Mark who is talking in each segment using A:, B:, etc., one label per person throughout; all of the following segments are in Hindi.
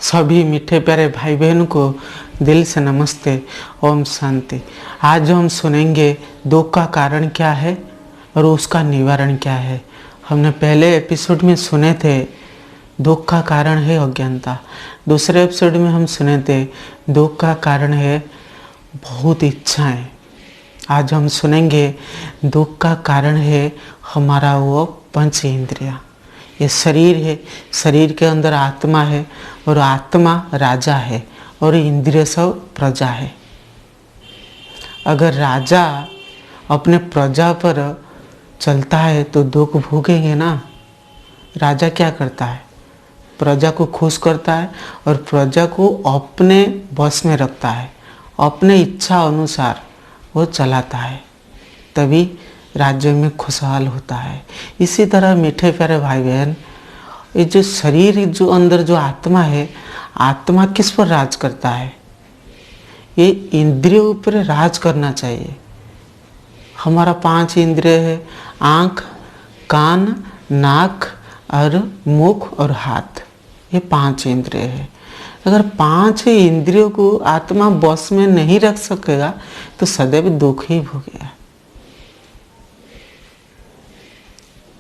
A: सभी मीठे प्यारे भाई बहन को दिल से नमस्ते। ओम शांति। आज हम सुनेंगे दुख का कारण क्या है और उसका निवारण क्या है। हमने पहले एपिसोड में सुने थे दुख का कारण है अज्ञानता। दूसरे एपिसोड में हम सुने थे दुख का कारण है बहुत इच्छाएं। आज हम सुनेंगे दुख का कारण है हमारा वो पंच इंद्रिया। ये शरीर है, शरीर के अंदर आत्मा है और आत्मा राजा है और इंद्रिय सब प्रजा है। अगर राजा अपने प्रजा पर चलता है तो दुख भोगेंगे ना। राजा क्या करता है? प्रजा को खुश करता है और प्रजा को अपने बस में रखता है, अपने इच्छा अनुसार वो चलाता है, तभी राज्य में खुशहाल होता है। इसी तरह मीठे प्यारे भाई बहन, ये जो शरीर जो अंदर जो आत्मा है, आत्मा किस पर राज करता है? ये इंद्रियों पर राज करना चाहिए। हमारा 5 इंद्रिय है, आँख, कान, नाक और मुख और हाथ। ये 5 इंद्रिय है। अगर 5 इंद्रियों को आत्मा बस में नहीं रख सकेगा तो सदैव दुख ही भोगेगा।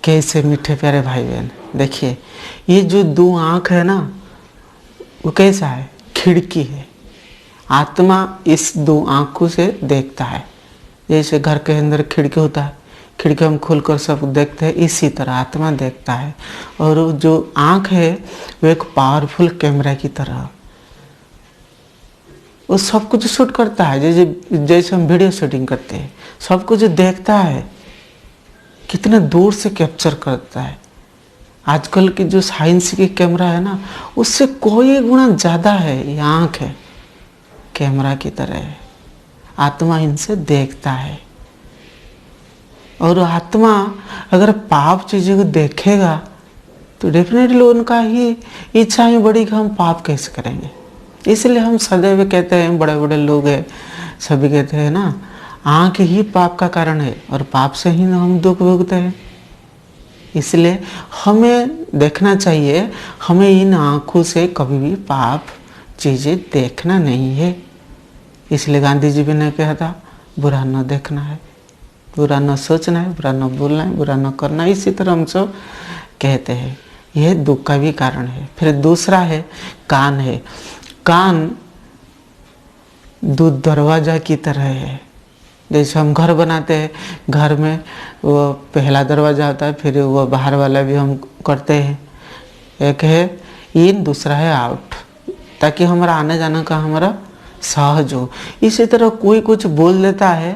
A: कैसे मीठे प्यारे भाई बहन, देखिए ये जो 2 आँख है ना, वो कैसा है? खिड़की है। आत्मा इस 2 आँखों से देखता है। जैसे घर के अंदर खिड़की होता है, खिड़की हम खोलकर सब देखते हैं, इसी तरह आत्मा देखता है। और जो आँख है वो एक पावरफुल कैमरा की तरह वो सब कुछ शूट करता है। जैसे हम वीडियो शूटिंग करते हैं, सब कुछ देखता है, कितने दूर से कैप्चर करता है। आजकल की जो साइंस की कैमरा है ना, उससे कोई गुना ज़्यादा है। ये आँख है, कैमरा की तरह है। आत्मा इनसे देखता है और आत्मा अगर पाप चीज़ों को देखेगा तो डेफिनेटली उनका ही इच्छा ही बढ़ी कि हम पाप कैसे करेंगे। इसलिए हम सदैव कहते हैं, बड़े बड़े लोग हैं सभी कहते हैं ना, आँख ही पाप का कारण है और पाप से ही हम दुख भोगते हैं। इसलिए हमें देखना चाहिए, हमें इन आँखों से कभी भी पाप चीज़ें देखना नहीं है। इसलिए गांधी जी भी ने कहा था, बुरा न देखना है, बुरा न सोचना है, बुरा न बोलना है, बुरा न करना है। इसी तरह हम सब कहते हैं। यह दुख का भी कारण है। फिर दूसरा है कान है। कान दूध दरवाजा की तरह है। जैसे हम घर बनाते हैं, घर में वो पहला दरवाज़ा होता है, फिर वो बाहर वाला भी हम करते हैं। एक है इन, दूसरा है आउट, ताकि हमारा आने जाने का हमारा सहज हो। इसी तरह कोई कुछ बोल देता है,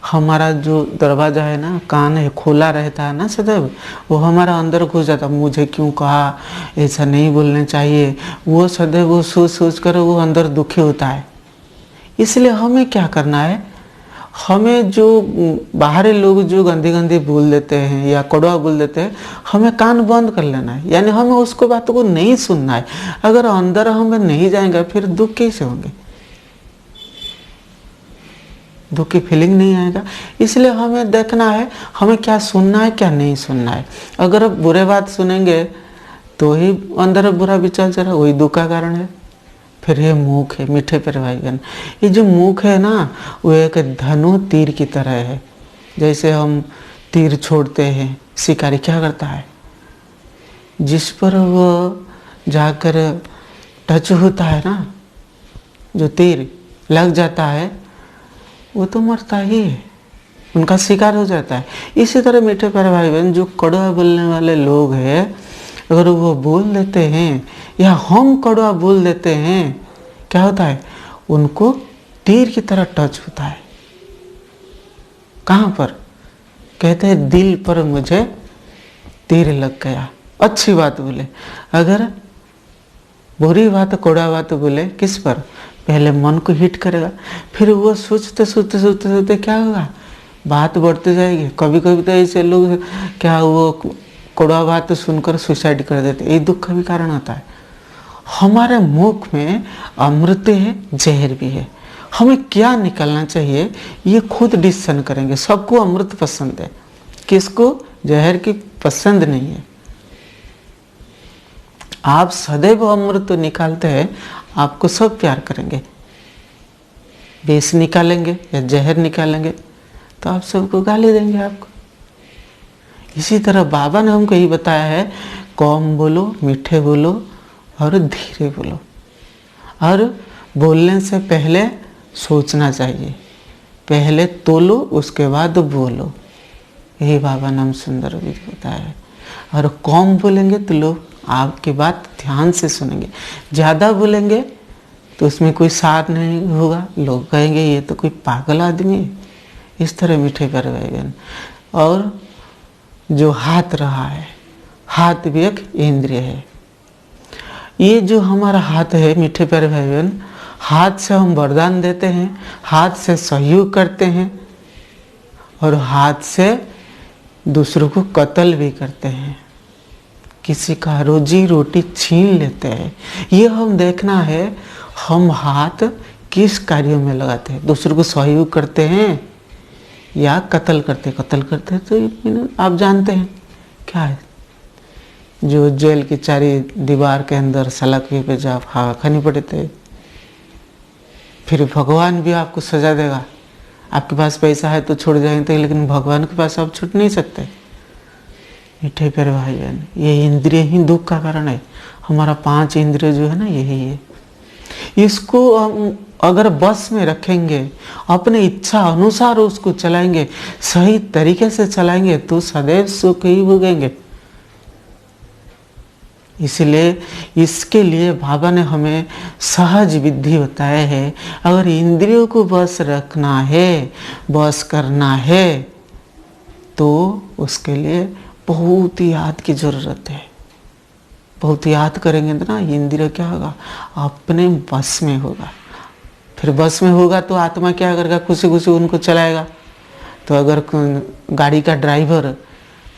A: हमारा जो दरवाज़ा है ना, कान है, खुला रहता है ना सदैव, वो हमारा अंदर घुस जाता। मुझे क्यों कहा, ऐसा नहीं बोलना चाहिए, वो सदैव वो सोच कर वो अंदर दुखी होता है। इसलिए हमें क्या करना है? हमें जो बाहरी लोग जो गंदी गंदी बोल देते हैं या कड़वा बोल देते हैं, हमें कान बंद कर लेना है। यानी हमें उसको बातों को नहीं सुनना है। अगर अंदर हमें नहीं जाएंगे फिर दुख कैसे होंगे? दुख की फीलिंग नहीं आएगा। इसलिए हमें देखना है हमें क्या सुनना है, क्या नहीं सुनना है। अगर बुरे बात सुनेंगे तो ही अंदर बुरा विचार चला, वही दुख का कारण है। फिर ये मुख है। मीठे प्यारे भाई बहन, ये जो मुख है ना, वो एक धनु तीर की तरह है। जैसे हम तीर छोड़ते हैं, शिकारी क्या करता है? जिस पर वो जाकर टच होता है ना, जो तीर लग जाता है, वो तो मरता ही है, उनका शिकार हो जाता है। इसी तरह मीठे प्यारे भाई बहन, जो कड़वा बोलने वाले लोग हैं, अगर वो बोल देते हैं या हम कड़वा बोल देते हैं, क्या होता है? उनको तीर की तरह टच होता है। कहाँ पर? कहते हैं दिल पर मुझे तीर लग गया। अच्छी बात बोले, अगर बुरी बात, कड़वा बात बोले, किस पर? पहले मन को हिट करेगा, फिर वो सोचते क्या होगा? बात बढ़ती जाएगी। कभी कभी तो ऐसे लोग क्या वो कड़वा बात सुनकर सुसाइड कर देते। ये दुख का भी कारण होता है। हमारे मुख में अमृत है, जहर भी है। हमें क्या निकलना चाहिए ये खुद डिसीजन करेंगे। सबको अमृत पसंद है, किसको जहर की पसंद नहीं है। आप सदैव अमृत निकालते हैं, आपको सब प्यार करेंगे। विष निकालेंगे या जहर निकालेंगे तो आप सबको गाली देंगे आपको। इसी तरह बाबा ने हमको यही बताया है, कम बोलो, मीठे बोलो और धीरे बोलो, और बोलने से पहले सोचना चाहिए, पहले तोलो उसके बाद बोलो। यही बाबा ने हम सुंदर विधि बताया है। और कम बोलेंगे तो लोग आपकी बात ध्यान से सुनेंगे, ज़्यादा बोलेंगे तो उसमें कोई सार नहीं होगा, लोग कहेंगे ये तो कोई पागल आदमी है। इस तरह मीठे प्यारे भाई बहन। और जो हाथ रहा है, हाथ भी एक इंद्रिय है। ये जो हमारा हाथ है मीठे प्यारे भाई बहन, हाथ से हम वरदान देते हैं, हाथ से सहयोग करते हैं और हाथ से दूसरों को कत्ल भी करते हैं, किसी का रोजी रोटी छीन लेते हैं। ये हम देखना है, हम हाथ किस कार्यों में लगाते हैं। दूसरों को सहयोग करते हैं या कत्ल करते हैं तो आप जानते हैं क्या है, जो जेल की चारी दीवार के अंदर सलाखी पे जा खानी पड़े थे। फिर भगवान भी आपको सजा देगा। आपके पास पैसा है तो छोड़ जाएंगे, लेकिन भगवान के पास आप छूट नहीं सकते। मीठे प्यारे भाई बहन, ये इंद्रिय ही दुख का कारण है। हमारा 5 इंद्रिय जो है ना, यही है। इसको हम अगर बस में रखेंगे, अपने इच्छा अनुसार उसको चलाएंगे, सही तरीके से चलाएंगे तो सदैव सुख ही भोगेंगे। इसलिए इसके लिए बाबा ने हमें सहज विधि बताया है। अगर इंद्रियों को बस रखना है, बस करना है, तो उसके लिए बहुत याद की जरूरत है। बहुत याद करेंगे तो ना इंद्रिय क्या होगा, अपने बस में होगा। फिर बस में होगा तो आत्मा क्या करेगा, खुशी खुशी उनको चलाएगा। तो अगर गाड़ी का ड्राइवर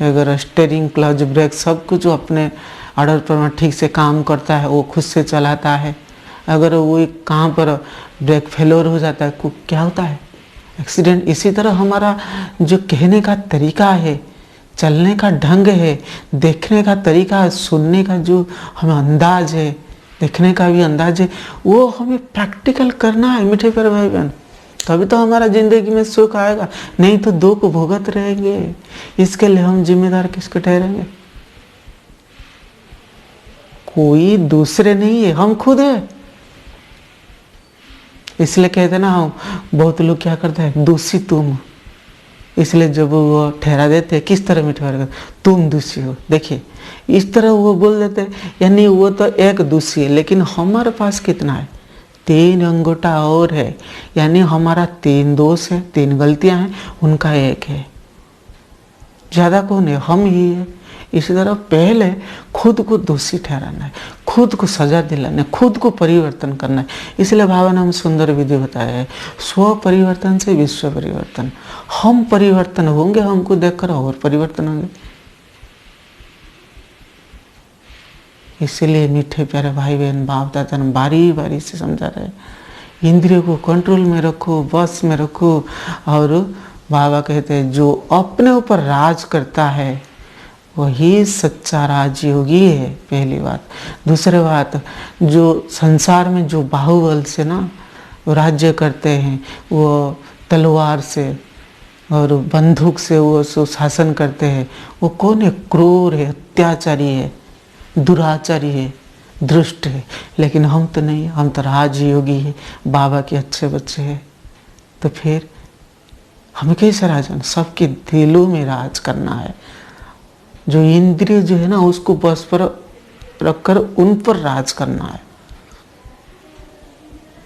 A: अगर स्टीयरिंग, क्लच, ब्रेक सब कुछ अपने ऑर्डर पर ठीक से काम करता है, वो खुद से चलाता है। अगर वो कहाँ पर ब्रेक फेलोर हो जाता है, क्या होता है, एक्सीडेंट। इसी तरह हमारा जो कहने का तरीका है, चलने का ढंग है, देखने का तरीका है, सुनने का जो हमें अंदाज है, देखने का भी अंदाज है, वो हमें प्रैक्टिकल करना है मीठे प्यारे भाई बहन। तभी तो हमारा जिंदगी में सुख आएगा, नहीं तो दुख भुगत रहेंगे। इसके लिए हम जिम्मेदार किसको ठहरेंगे? कोई दूसरे नहीं है, हम खुद है। इसलिए कहते ना, हम बहुत लोग क्या करते हैं, दोषी तुम। इसलिए जब वो ठहरा देते हैं, किस तरह में ठहरा, तुम दोषी हो। देखिए इस तरह वो बोल देते हैं, यानी वो तो एक दोषी है, लेकिन हमारे पास कितना है, 3 अंगूठा और है। यानी हमारा 3 दोष है, 3 गलतियां हैं, उनका 1 है। ज़्यादा कौन है, हम ही है। इसी तरह पहले खुद को दोषी ठहराना है, खुद को सजा दिलाना है, खुद को परिवर्तन करना है। इसलिए बाबा ने हम सुंदर विधि बताया है, स्व परिवर्तन से विश्व परिवर्तन। हम परिवर्तन होंगे, हमको देखकर और परिवर्तन होंगे। इसीलिए मीठे प्यारे भाई बहन, बाप दादा ने बारी बारी से समझा रहे हैं, इंद्रियों को कंट्रोल में रखो, बस में रखो। और बाबा कहते हैं, जो अपने ऊपर राज करता है वही सच्चा राजयोगी है, पहली बात। दूसरी बात, जो संसार में जो बाहुबल से ना राज्य करते हैं, वो तलवार से और बंदूक से वो शासन करते हैं, वो कौन है, क्रूर है, अत्याचारी है, दुराचारी है, दुष्ट है। लेकिन हम तो नहीं, हम तो राजयोगी है, बाबा के अच्छे बच्चे हैं। तो फिर हमें कैसे राज करना, सबके दिलों में राज करना है। जो इंद्रिय जो है ना, उसको बस पर रखकर उन पर राज करना है।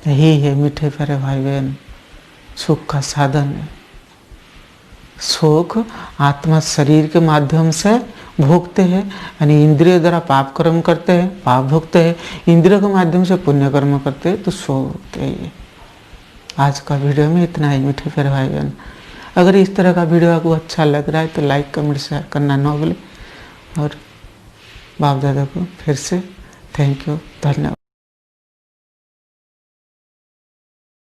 A: यही है मीठे प्यारे भाई बहन, सुख का साधन है। सुख आत्मा शरीर के माध्यम से भोगते हैं, यानी इंद्रिय द्वारा पाप कर्म करते हैं, पाप भोगते हैं, इंद्रियों के माध्यम से पुण्य कर्म करते हैं, तो सुख भोगते हैं। आज का वीडियो में इतना ही मीठे प्यारे भाई बहन। अगर इस तरह का वीडियो आपको अच्छा लग रहा है तो लाइक, कमेंट, शेयर करना ना भूलें। और बाप दादा को फिर से थैंक यू, धन्यवाद।